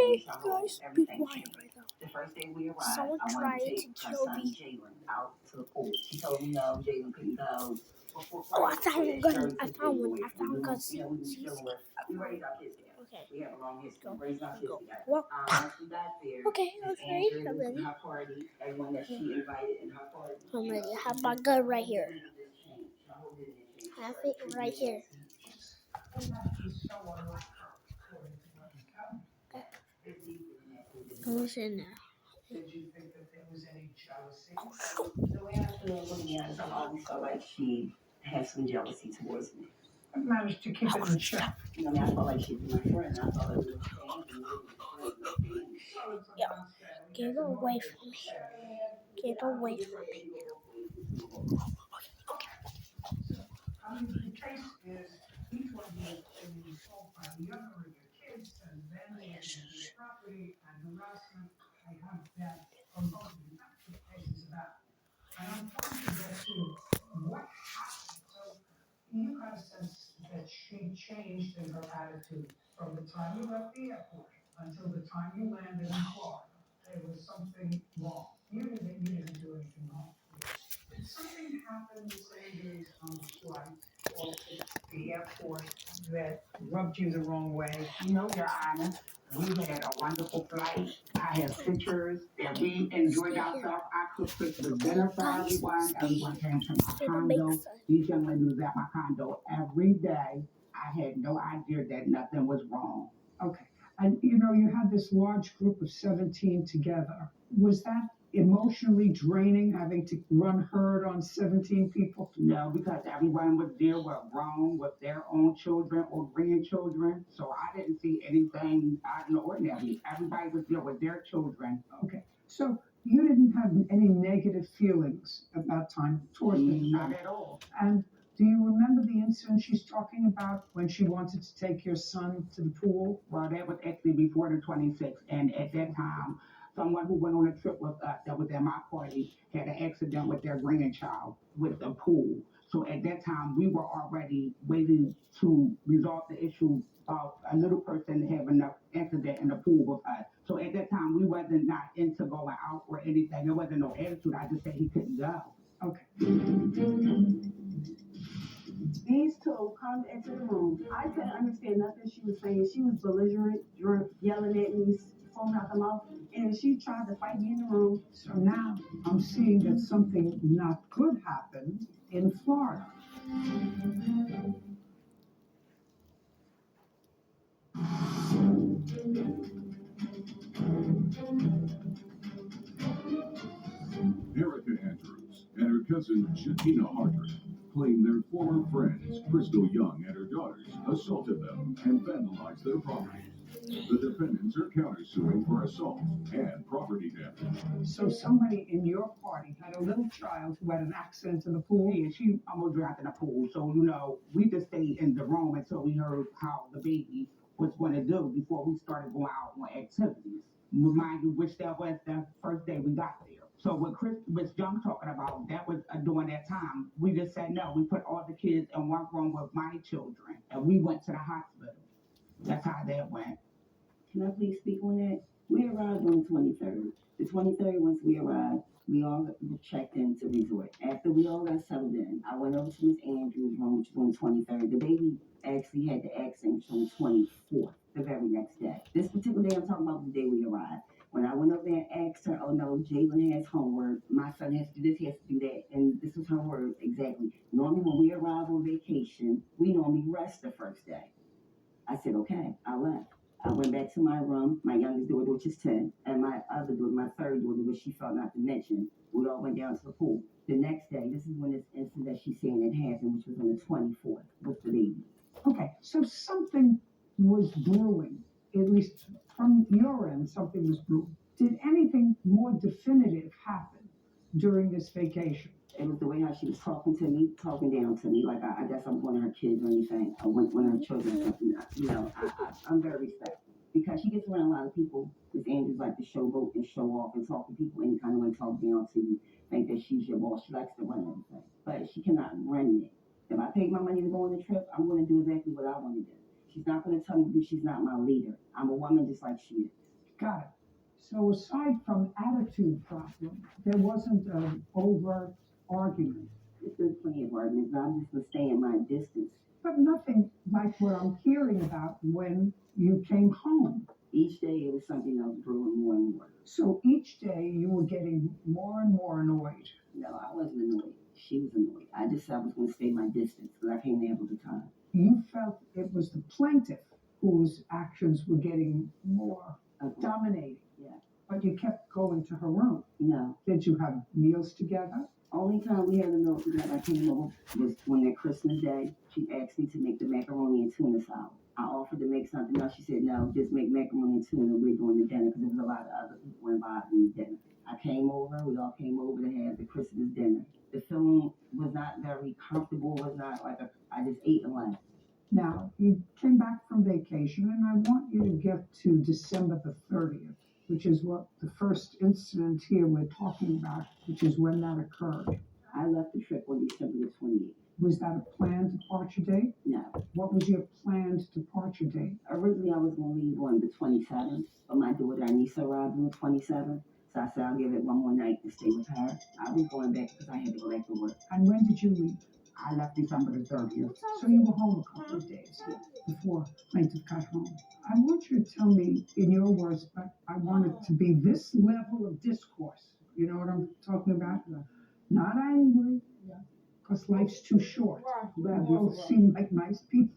Okay, guys, be quiet right now. The first day we arrived, someone tried to kill me. Jalen out to the pool. She told me no, Jalen couldn't go. Oh, I found one. I found one. I found because we raised our kids together. Okay. We have a long history. We raised our kids together. Well, once we got there, okay, I'm ready. Her party, everyone that she invited in her party. I'm ready. I have my gun right here. I have it right here. Who's in there? Did you think that there was any jealousy? The way I feel looking at it, I always felt like she had some jealousy towards me. I managed to keep it in check. You know, I felt like she was my friend. I thought it was family. Yeah. Get away from me. Get away from me. I mean, the case is each one of you is being assaulted by the younger of your kids and then the property and harassment. I have that from both of you. That's what the case is about. And I'm trying to get to what happened. So you got a sense that she changed in her attitude from the time you left the airport until the time you landed in Florida. There was something wrong. You knew that you didn't do anything wrong. Did something happen, Ms. Andrews, on the flight or at the airport that rubbed you the wrong way? No, Your Honor. We had a wonderful flight. I have pictures that we enjoyed ourselves. I cooked Christmas dinner for everyone. Everyone came to my condo. These young ladies was at my condo every day. I had no idea that nothing was wrong. Okay. And you know, you had this large group of 17 together. Was that emotionally draining having to run herd on 17 people? No, because everyone was there were grown with their own children or grandchildren. So I didn't see anything out of the ordinary. Everybody was there with their children. Okay. So you didn't have any negative feelings at that time towards them? Not at all. And do you remember the incident she's talking about when she wanted to take your son to the pool? Well, that was actually before the 26th. And at that time, someone who went on a trip with us that was at my party had an accident with their grandchild with the pool. So at that time, we were already waiting to resolve the issue of a little person having an accident in the pool with us. So at that time, we wasn't not into going out or anything. There wasn't no attitude. I just said he couldn't go. Okay. These two come into the room. I couldn't understand nothing she was saying. She was belligerent, drunk, yelling at me, foaming out the mouth, and she tried to fight me in the room. So now I'm seeing that something not good happened in Florida. Erica Andrews and her cousin Shakina Harder claim their former friends, Crystal Young and her daughters, assaulted them and vandalized their property. The defendants are countersuing for assault and property damage. So somebody in your party had a little child who had an accident in the pool? Yeah, she almost drowned in the pool. So, you know, we just stayed in the room until we heard how the baby was going to do before we started going out on activities. Remind you, which that was the first day we got there. So what Chris was Young talking about, that was during that time. We just said no. We put all the kids in one room with my children, and we went to the hospital. That's how that went. Can I please speak on that? We arrived on the 23rd. The 23rd, once we arrived, we all checked into the resort. After we all got settled in, I went over to Miss Andrews' room, which was on the 23rd. The baby actually had the accident on the 24th, the very next day. This particular day, I'm talking about the day we arrived. When I went over there and asked her, oh no, Jalen has homework, my son has to do this, he has to do that. And this was her word exactly. Normally when we arrive on vacation, we normally rest the first day. I said, okay, I left. I went back to my room, my youngest daughter, which is 10, and my other daughter, my third daughter, which she felt not to mention. We all went down to the pool. The next day, this is when this incident that she's saying it happened, which was on the 24th with the baby. Okay, so something was brewing, at least from your end, something was brewing. Did anything more definitive happen during this vacation? It was the way how she was talking to me, talking down to me, like I guess I'm one of her kids or anything, or one of her children or something. You know, I'm very respectful because she gets around a lot of people. Miss Andrews like to showboat and show off and talk to people any kind of way, talk down to you, think that she's your boss. She likes to run everything, but she cannot run it. If I paid my money to go on the trip, I'm going to do exactly what I want to do. She's not going to tell me to do. She's not my leader. I'm a woman just like she is. Got it. So aside from attitude problem, there wasn't an overt argument, It's been plenty of arguments, but I'm just gonna stay in my distance. but nothing like what I'm hearing about when you came home. Each day it was something else brewing more and more. So each day you were getting more and more annoyed. No, I wasn't annoyed. She was annoyed. I just said I was gonna stay my distance because I can't handle the time. You felt it was the plaintiff whose actions were getting more dominating. Yeah. But you kept going to her room. No. Did you have meals together? Only time we had a meal together I came over was when that Christmas day. She asked me to make the macaroni and tuna salad. I offered to make something else. She said, no, just make macaroni and tuna. We're doing the dinner because there was a lot of other people involved in the dinner. I came over. We all came over to have the Christmas dinner. The feeling was not very comfortable. Was not like I just ate and left. Now, you came back from vacation, and I want you to get to December the 30th, which is what the first incident here we're talking about, which is when that occurred. I left the trip on December the 28th. Was that a planned departure date? No. What was your planned departure date? Originally, I was going to leave on the 27th, but my daughter Anissa arrived on the 27th. So I said I'll give it one more night to stay with her. I was going back because I had to go back to work. And when did you leave? I left December the 30th. So you were home a couple of days before plaintiff got home. I want you to tell me in your words, but I want it to be this level of discourse. You know what I'm talking about? Not angry, because life's too short. You both seem like nice people.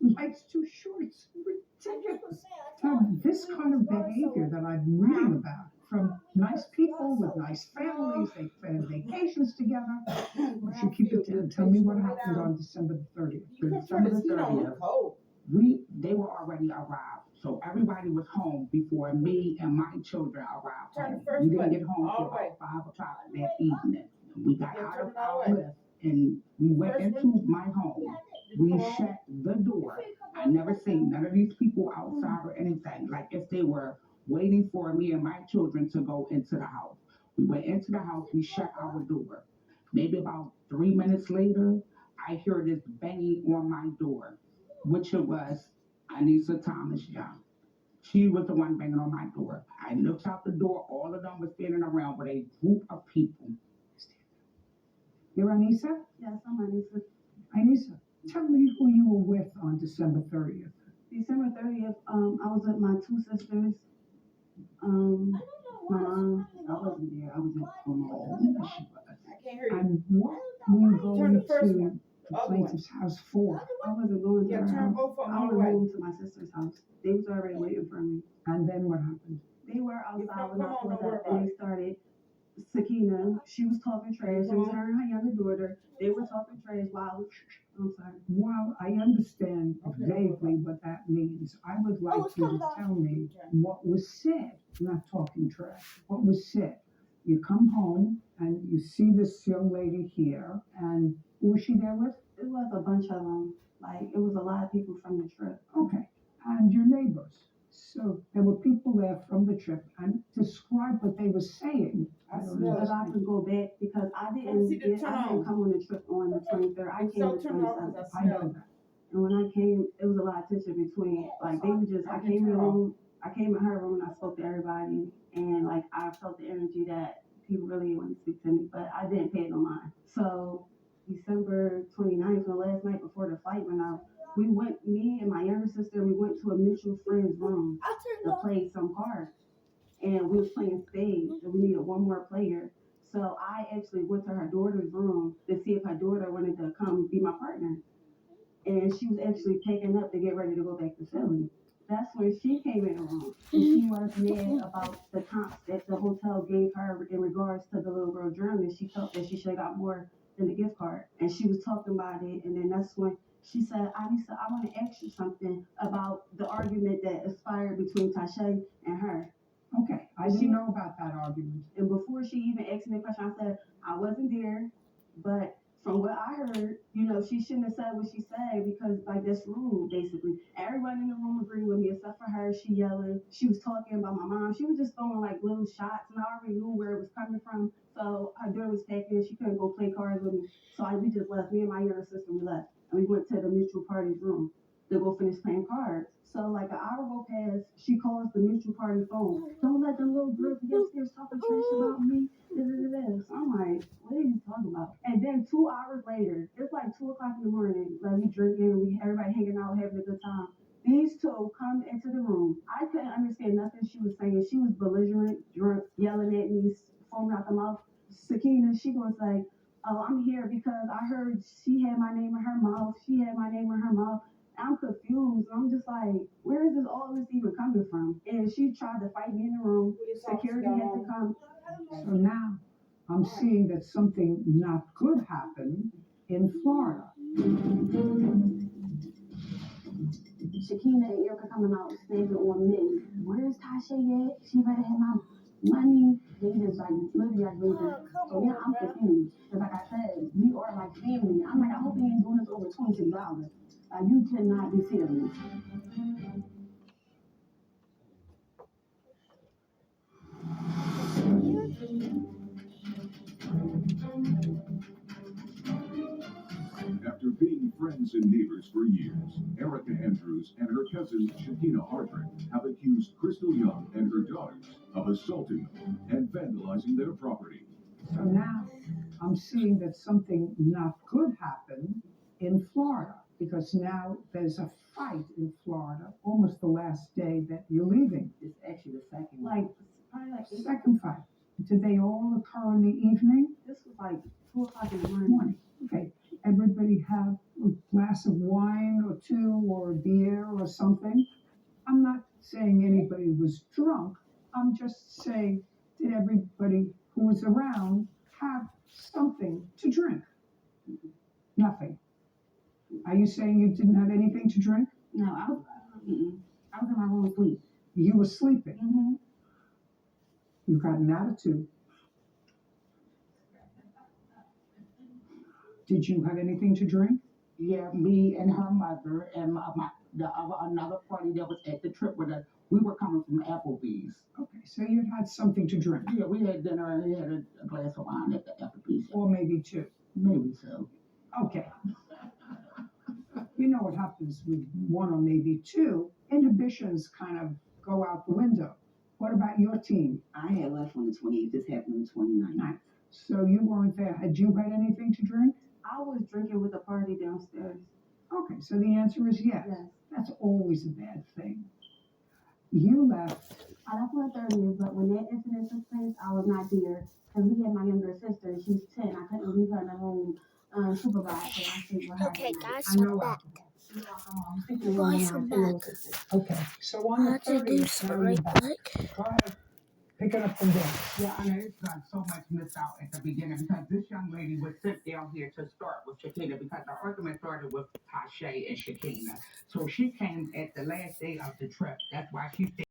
Life's too short. It's ridiculous to have this kind of behavior that I'm reading about from nice people with nice families. They plan vacations together. You should keep it to tell me what happened on December the 30th. December the 30th, they were already arrived. So everybody was home before me and my children arrived home. We didn't get home till about 5 o'clock that evening. We got out of our lift and we went into my home. We shut the door. I never seen none of these people outside or anything. Like if they were waiting for me and my children to go into the house. We went into the house, we shut our door. Maybe about 3 minutes later, I hear this banging on my door, which it was Anissa Thomas Young. She was the one banging on my door. I looked out the door, all of them were standing around with a group of people. You're Anissa? Yes, I'm Anissa. Anissa, tell me who you were with on December 30th. December 30th, I was with my two sisters. My mom, I wasn't there. I was at home. And what were you going to the plaintiff's house for? I wasn't going to her house. both of them I all was the way. going to my sister's house. They was already waiting for me. And then what happened? They were outside when I Come on, pulled don't worry up and they started. Sakina, she was talking trash. It was her and her younger daughter. They were talking trash while I was, I'm sorry. While I understand vaguely what that means, I would like you to tell me what was said. I'm not talking trash. What was said? You come home and you see this young lady here, and who was she there with? It was a bunch of them. Like, it was a lot of people from the trip. Okay. And your neighbors. So there were people there from the trip, and describe what they were saying. I don't know. But I could go back because I didn't come on the trip on the 23rd. I came on the 27th. I know that. And when I came, it was a lot of tension between, like, they were just, I came in the room, I came in her room and I spoke to everybody. And, like, I felt the energy that people really wanted to speak to me, but I didn't pay it no mind. So, December 29th, the last night before the fight went out, we went, me and my younger sister, we went to a mutual friend's room to play some cards. And we was playing spades, and we needed one more player. So I actually went to her daughter's room to see if her daughter wanted to come be my partner. And she was actually packing up to get ready to go back to Philly. That's when she came in the room. And she was mad about the comps that the hotel gave her in regards to the little girl journey. She felt that she should have got more than the gift card. And she was talking about it, and then that's when she said, Anissa, I want to ask you something about the argument that aspired between Tasha and her. Okay, I didn't know about that argument. And before she even asked me the question, I said, I wasn't there, but from what I heard, you know, she shouldn't have said what she said because, like, that's rude, basically. Everyone in the room agreed with me except for her. She yelling. She was talking about my mom. She was just throwing, like, little shots, and I already knew where it was coming from. So her daughter was packing. She couldn't go play cards with me. So we just left. Me and my younger sister, we left. And we went to the mutual party's room. to go finish playing cards. So like an hour go past, she calls the mutual party phone. Don't let them little girls be upstairs talking trash about me. So I'm like, what are you talking about? And then 2 hours later, it's like 2 o'clock in the morning, like we drinking, everybody hanging out, having a good time. These two come into the room. I couldn't understand nothing she was saying. She was belligerent, drunk, yelling at me, foaming out the mouth. Sakina, she was like, oh, I'm here because I heard she had my name in her mouth. She had my name in her mouth. I'm confused. I'm just like, where is all this even coming from? And she tried to fight me in the room. Security had to come. So now I'm seeing that something not good happened in Florida. Shakina and Erica coming out snapping on me. Where's Tasha at? She better have my money. They just like literally like losing. So now I'm confused. Cause like I said, we are like family. I'm like, I hope they ain't doing this over $26. Like you cannot be serious. After being friends and neighbors for years, Erica Andrews and her cousin Shakina Hardrick have accused Crystal Young and her daughters of assaulting them and vandalizing their property. So now I'm seeing that something not good happened in Florida, because now there's a fight in Florida, almost the last day that you're leaving. It's actually the second. Like probably like Second fight. Did they all occur in the evening? this was like 2 o'clock in the morning. Okay. Everybody have a glass of wine or two or a beer or something. I'm not saying anybody was drunk. I'm just saying, did everybody who was around have something to drink? Nothing. Are you saying you didn't have anything to drink? No, I was in my room asleep. You were sleeping. Mm-hmm. You got an attitude. Did you have anything to drink? Yeah, me and her mother and another party that was at the trip with us, we were coming from Applebee's. Okay, so you had something to drink, Yeah, we had dinner and we had a glass of wine at the Applebee's. or maybe two. Maybe so. Okay. You know what happens with one or maybe two, inhibitions kind of go out the window. What about your team? I had left on the 28th. This happened on the 29th. Ninth. So you weren't there. Had you had anything to drink? I was drinking with the party downstairs. Okay, so the answer is yes. Yes. That's always a bad thing. You left. I left on the 30th, but when that incident took place, I was not there because we had my younger sister. She's 10. I couldn't leave her in the home supervised, so I stayed with her. Okay, guys, I know I'm back. Boys, I'm back. Okay, so on I the had to do 30th, some now you're right back. quick. Go ahead. Pick it up from there. Yeah, I know it's got so much missed out at the beginning because this young lady was sent down here to start with Shakina because the argument started with Tasha and Shakina. So she came at the last day of the trip. That's why she stayed.